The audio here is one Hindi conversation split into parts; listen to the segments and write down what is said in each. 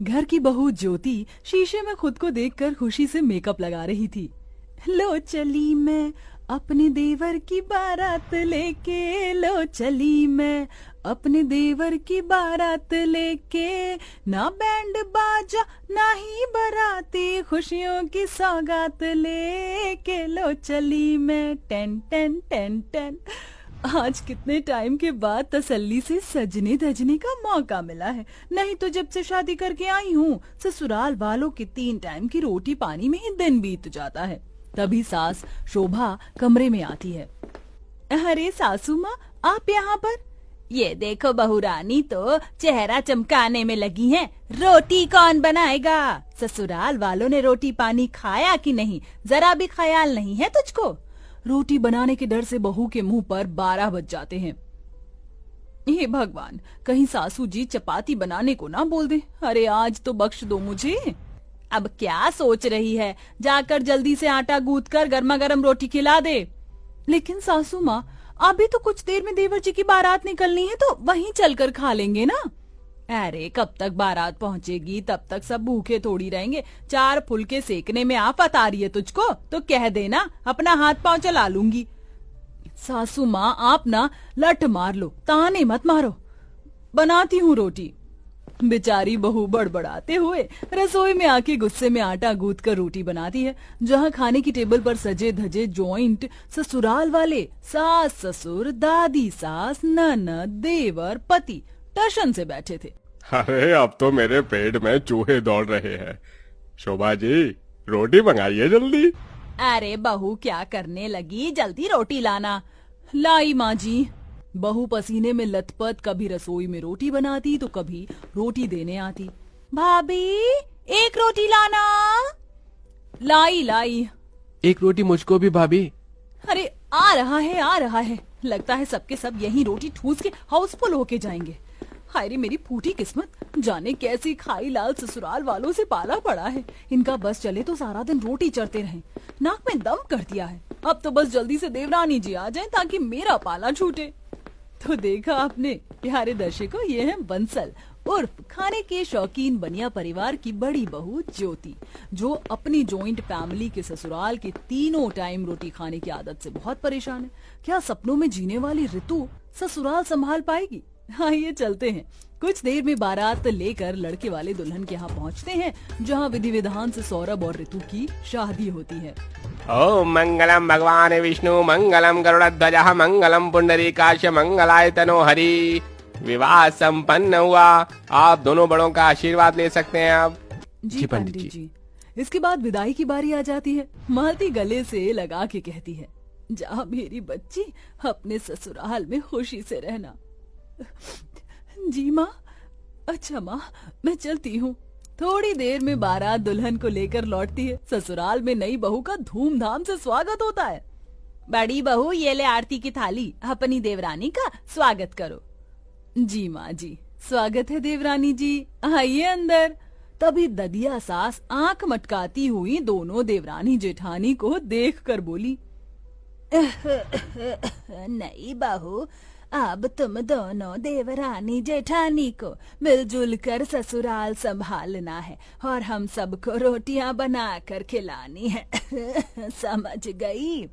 घर की बहू ज्योति शीशे में खुद को देखकर खुशी से मेकअप लगा रही थी। लो चली मैं अपने देवर की बारात लेके, लो चली मैं अपने देवर की बारात लेके, ना बैंड बाजा ना ही बराती, खुशियों की सौगात लेके, लो चली मैं टेन टेन टेन टेन। आज कितने टाइम के बाद तसल्ली से सजने धजने का मौका मिला है, नहीं तो जब से शादी करके आई हूँ ससुराल वालों के 3 टाइम की रोटी पानी में ही दिन बीत जाता है। तभी सास शोभा कमरे में आती है। अरे सासू माँ, आप यहाँ पर? ये देखो बहू रानी तो चेहरा चमकाने में लगी हैं। रोटी कौन बनाएगा? ससुराल वालों ने रोटी पानी खाया कि नहीं, जरा भी ख्याल नहीं है तुझको? रोटी बनाने के डर से बहू के मुंह पर 12 बज जाते हैं। हे भगवान, कहीं सासू जी चपाती बनाने को ना बोल दे। अरे आज तो बख्श दो मुझे। अब क्या सोच रही है, जाकर जल्दी से आटा गूंथ कर गर्मा गर्म रोटी खिला दे। लेकिन सासू माँ, अभी तो कुछ देर में देवर जी की बारात निकलनी है, तो वहीं चलकर खा लेंगे ना। अरे कब तक बारात पहुंचेगी, तब तक सब भूखे थोड़ी रहेंगे। 4 फुलके सेकने में आफत आ रही है तुझको तो कह देना, अपना हाथ पांव चला लूंगी। सासू माँ, आप ना लठ मार लो, ताने मत मारो। बनाती हूँ रोटी। बेचारी बहू बड़बड़ाते हुए रसोई में आके गुस्से में आटा गूंथ कर रोटी बनाती है। जहाँ खाने की टेबल पर सजे धजे जॉइंट ससुराल वाले सास ससुर दादी सास ननद देवर पति टशन से बैठे थे। अरे अब तो मेरे पेट में चूहे दौड़ रहे हैं। शोभा जी, रोटी मंगाइए जल्दी। अरे बहू क्या करने लगी, जल्दी रोटी लाना। लाई माँ जी। बहू पसीने में लथपथ कभी रसोई में रोटी बनाती तो कभी रोटी देने आती। भाभी, एक रोटी लाना। लाई लाई। एक रोटी मुझको भी भाभी। अरे आ रहा है आ रहा है। लगता है सबके सब यही रोटी ठूस के हाउसफुल होके जाएंगे। हाय रे मेरी फूटी किस्मत, जाने कैसी खाई लाल ससुराल वालों से पाला पड़ा है। इनका बस चले तो सारा दिन रोटी चढ़ते रहें। नाक में दम कर दिया है। अब तो बस जल्दी से देवरानी जी आ जाएं ताकि मेरा पाला छूटे। तो देखा आपने प्यारे दर्शकों, ये है बंसल उर्फ खाने के शौकीन बनिया परिवार की बड़ी बहू ज्योति, जो अपनी जॉइंट फैमिली के ससुराल के 3 टाइम रोटी खाने की आदत से बहुत परेशान है। क्या सपनों में जीने वाली ऋतु ससुराल संभाल पाएगी? आइए चलते हैं। कुछ देर में बारात लेकर लड़के वाले दुल्हन के यहाँ पहुँचते हैं, जहाँ विधि विधान से सौरभ और ऋतु की शादी होती है। ओम मंगलम भगवान विष्णु मंगलम गरुड़ध्वजः मंगलम पुंडरीकाक्ष मंगलाय तनो हरि। विवाह संपन्न हुआ। आप दोनों बड़ों का आशीर्वाद ले सकते हैं आप। जी पंडित जी। इसके बाद विदाई की बारी आ जाती है। मालती गले से लगा के कहती है, जा मेरी बच्ची, अपने ससुराल में खुशी से रहना। जी माँ। अच्छा माँ, मैं चलती हूँ। थोड़ी देर में बारात दुल्हन को लेकर लौटती है। ससुराल में नई बहू का धूमधाम से स्वागत होता है। बड़ी बहू, ये ले आरती की थाली, अपनी देवरानी का स्वागत करो। जी माँ जी। स्वागत है देवरानी जी, आइए अंदर। तभी ददिया सास आंख मटकाती हुई दोनों देवरानी जेठानी को देखकर बोली, नई बहू, अब तुम दोनों देवरानी जेठानी को मिलजुल कर ससुराल संभालना है और हम सबको रोटियां बनाकर खिलानी है। समझ गई?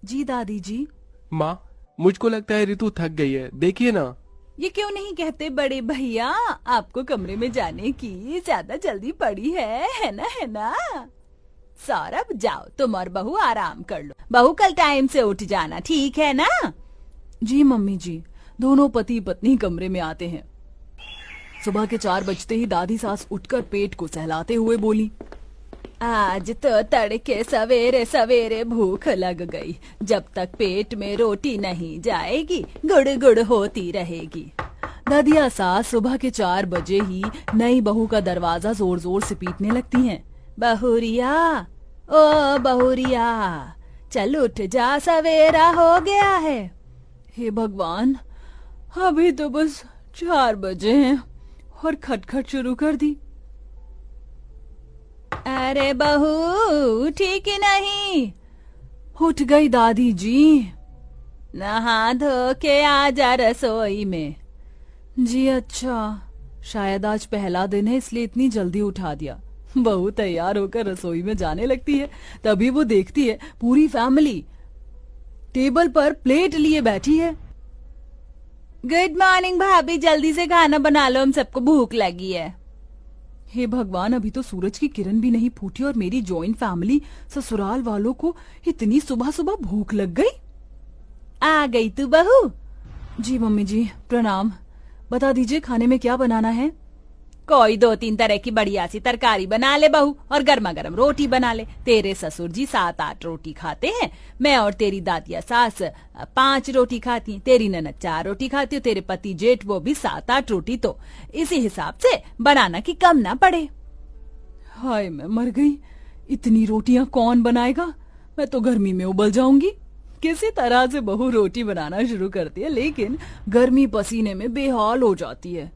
जी दादी जी। माँ, मुझको लगता है ऋतु थक गई है, देखिए ना। ये क्यों नहीं कहते बड़े भैया, आपको कमरे में जाने की ज्यादा जल्दी पड़ी है ना? है ना? सौरभ, जाओ तुम और बहू आराम कर लो। बहू कल टाइम से उठ जाना, ठीक है ना? जी मम्मी जी। दोनों पति पत्नी कमरे में आते हैं। सुबह के 4 बजते ही दादी सास उठकर पेट को सहलाते हुए बोली, आज तो तड़के सवेरे सवेरे भूख लग गई। जब तक पेट में रोटी नहीं जाएगी गुड़ गुड़ होती रहेगी। दादिया सास सुबह के 4 बजे ही नई बहू का दरवाजा जोर जोर से पीटने लगती हैं। बहुरिया, ओ बहुरिया, चल उठ जा, सवेरा हो गया है। हे भगवान, अभी तो बस 4 बजे हैं और खटखट शुरू कर दी। अरे बहू, ठीक ही नहीं? उठ गई दादी जी। नहा धो के आजा रसोई में। जी अच्छा। शायद आज पहला दिन है इसलिए इतनी जल्दी उठा दिया। बहू तैयार होकर रसोई में जाने लगती है, तभी वो देखती है पूरी फैमिली टेबल पर प्लेट लिए बैठी है। गुड मॉर्निंग भाभी, जल्दी से खाना बना लो, हम सबको भूख लगी है। हे भगवान, अभी तो सूरज की किरण भी नहीं फूटी और मेरी जॉइंट फैमिली ससुराल वालों को इतनी सुबह सुबह भूख लग गई। आ गई तू बहू? जी मम्मी जी, प्रणाम। बता दीजिए खाने में क्या बनाना है? कोई 2-3 तरह की बढ़िया सी तरकारी बना ले बहू, और गर्मा गर्म रोटी बना ले। तेरे ससुर जी 7-8 रोटी खाते हैं, मैं और तेरी दादिया सास 5 रोटी खाती हैं, तेरी ननद 4 रोटी खाती हो, तेरे पति जेठ वो भी 7-8 रोटी, तो इसी हिसाब से बनाना कि कम ना पड़े। हाय मैं मर गई, इतनी रोटियां कौन बनाएगा? मैं तो गर्मी में उबल जाऊंगी। किसी तरह से बहू रोटी बनाना शुरू करती है, लेकिन गर्मी पसीने में बेहाल हो जाती है।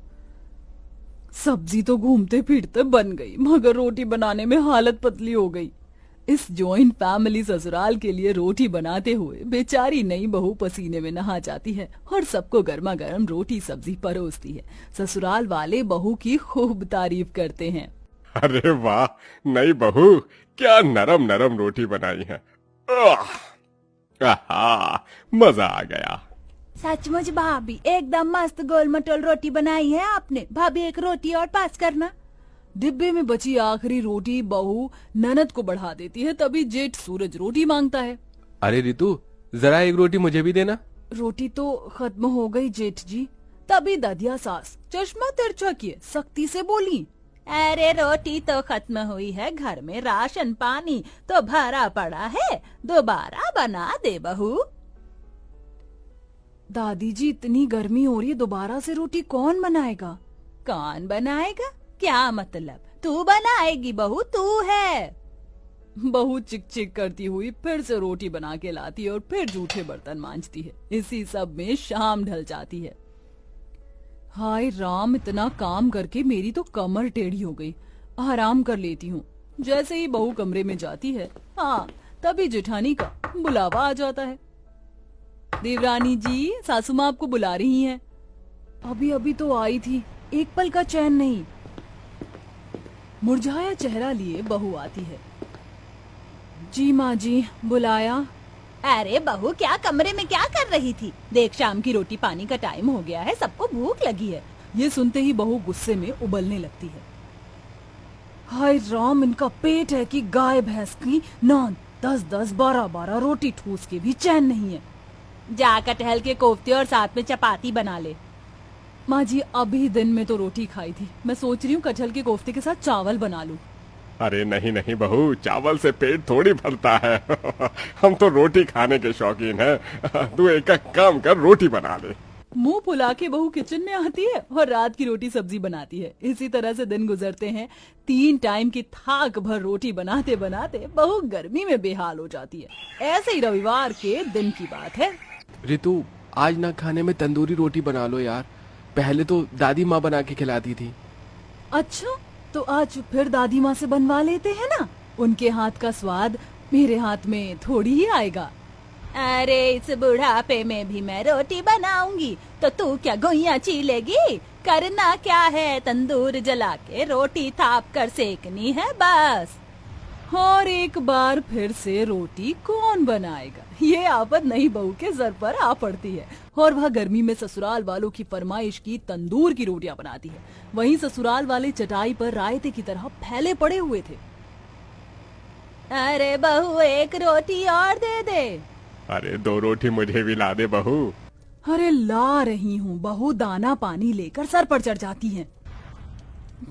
सब्जी तो घूमते फिरते बन गई, मगर रोटी बनाने में हालत पतली हो गई। इस जॉइंट फैमिली ससुराल के लिए रोटी बनाते हुए बेचारी नई बहू पसीने में नहा जाती है और सबको गर्मा गर्म रोटी सब्जी परोसती है। ससुराल वाले बहू की खूब तारीफ करते हैं। अरे वाह, नई बहू क्या नरम नरम रोटी बनाई है। आहा, मजा आ गया। सचमुच भाभी एकदम मस्त गोल मटोल रोटी बनाई है आपने। भाभी एक रोटी और पास करना। डिब्बे में बची आखिरी रोटी बहू ननद को बढ़ा देती है, तभी जेठ सूरज रोटी मांगता है। अरे रितु, जरा एक रोटी मुझे भी देना। रोटी तो खत्म हो गई जेठ जी। तभी दादिया सास चश्मा तिरछा किए सख्ती से बोली, अरे रोटी तो खत्म हुई है, घर में राशन पानी तो भरा पड़ा है, दोबारा बना दे बहू। दादी जी इतनी गर्मी हो रही है, दोबारा से रोटी कौन बनाएगा? कौन बनाएगा? क्या मतलब? तू बनाएगी बहू, तू है। बहू चिक चिक करती हुई फिर से रोटी बना के लाती है और फिर जूठे बर्तन मांजती है। इसी सब में शाम ढल जाती है। हाय राम, इतना काम करके मेरी तो कमर टेढ़ी हो गई, आराम कर लेती हूँ। जैसे ही बहू कमरे में जाती है, हाँ तभी जेठानी का बुलावा आ जाता है। देवरानी जी, सासू माँ आपको बुला रही हैं। अभी अभी तो आई थी, एक पल का चैन नहीं। मुरझाया चेहरा लिए बहू आती है। जी माँ जी, बुलाया? अरे बहू, क्या कमरे में क्या कर रही थी? देख शाम की रोटी पानी का टाइम हो गया है, सबको भूख लगी है। ये सुनते ही बहू गुस्से में उबलने लगती है। हाय राम, इनका पेट है कि गाय भैंस की नान। 10-10, 12-12 रोटी ठूस के भी चैन नहीं है। जा कटहल के कोफ्ते और साथ में चपाती बना ले। माँ जी, अभी दिन में तो रोटी खाई थी, मैं सोच रही हूँ कटहल के कोफ्ते के साथ चावल बना लूं। अरे नहीं नहीं बहू, चावल से पेट थोड़ी भरता है। हम तो रोटी खाने के शौकीन हैं। तू एक काम कर, रोटी बना ले। मुंह फुला के बहू किचन में आती है और रात की रोटी सब्जी बनाती है। इसी तरह से दिन गुजरते हैं। 3 टाइम की थाक भर रोटी बनाते बनाते बहू गर्मी में बेहाल हो जाती है। ऐसे ही रविवार के दिन की बात है। रितु, आज ना खाने में तंदूरी रोटी बना लो यार, पहले तो दादी माँ बना के खिलाती थी। अच्छा, तो आज फिर दादी माँ से बनवा लेते हैं ना, उनके हाथ का स्वाद मेरे हाथ में थोड़ी ही आएगा। अरे इस बुढ़ापे में भी मैं रोटी बनाऊंगी तो तू क्या गोइयां चीलेगी? करना क्या है, तंदूर जला के रोटी थाप कर सेकनी है बस। और एक बार फिर से रोटी कौन बनाएगा? ये आफत नई बहू के सर पर आ पड़ती है और वह गर्मी में ससुराल वालों की फरमाइश की तंदूर की रोटियां बनाती है। वहीं ससुराल वाले चटाई पर रायते की तरह फैले पड़े हुए थे। अरे बहू, एक रोटी और दे दे। अरे 2 रोटी मुझे भी ला दे बहू। अरे ला रही हूँ। बहू दाना पानी लेकर सर पर चढ़ जाती है।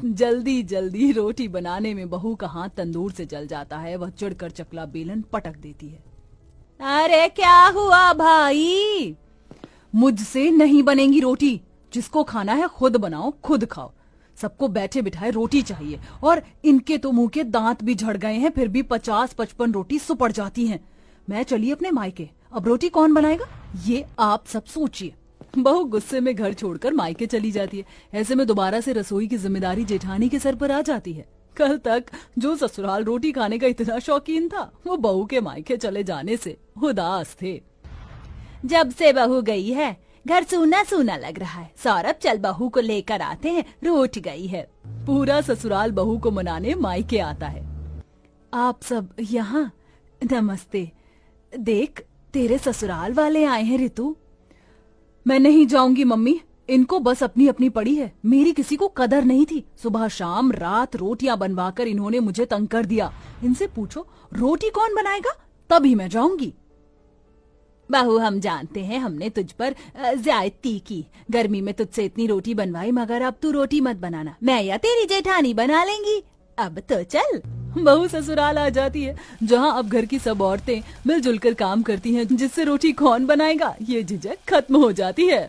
जल्दी जल्दी रोटी बनाने में बहू का हाथ तंदूर से जल जाता है। वह चिढ़कर चकला बेलन पटक देती है। अरे क्या हुआ भाई? मुझसे नहीं बनेगी रोटी। जिसको खाना है खुद बनाओ, खुद खाओ। सबको बैठे बिठाए रोटी चाहिए और इनके तो मुंह के दांत भी झड़ गए हैं, फिर भी 50-55 रोटी सुपड़ जाती हैं। मैं चली अपने मायके, अब रोटी कौन बनाएगा ये आप सब सोचिए। बहू गुस्से में घर छोड़कर मायके चली जाती है। ऐसे में दोबारा से रसोई की जिम्मेदारी जेठानी के सर पर आ जाती है। कल तक जो ससुराल रोटी खाने का इतना शौकीन था, वो बहू के मायके चले जाने से उदास थे। जब से बहू गई है घर सूना सूना लग रहा है। सौरभ चल बहू को लेकर आते हैं, रूठ गई है। पूरा ससुराल बहू को मनाने मायके आता है। आप सब यहाँ? नमस्ते। देख तेरे ससुराल वाले आए हैं रितु। मैं नहीं जाऊंगी मम्मी, इनको बस अपनी अपनी पड़ी है। मेरी किसी को कदर नहीं थी। सुबह शाम रात रोटियां बनवाकर इन्होंने मुझे तंग कर दिया। इनसे पूछो रोटी कौन बनाएगा, तभी मैं जाऊंगी। बहू हम जानते हैं हमने तुझ पर ज्यादती की। गर्मी में तुझसे इतनी रोटी बनवाई, मगर अब तू रोटी मत बनाना, मैं या तेरी जेठानी बना लेंगी। अब तो चल। बहू ससुराल आ जाती है, जहाँ अब घर की सब औरतें मिलजुल कर काम करती हैं, जिससे रोटी कौन बनाएगा ये झिझक खत्म हो जाती है।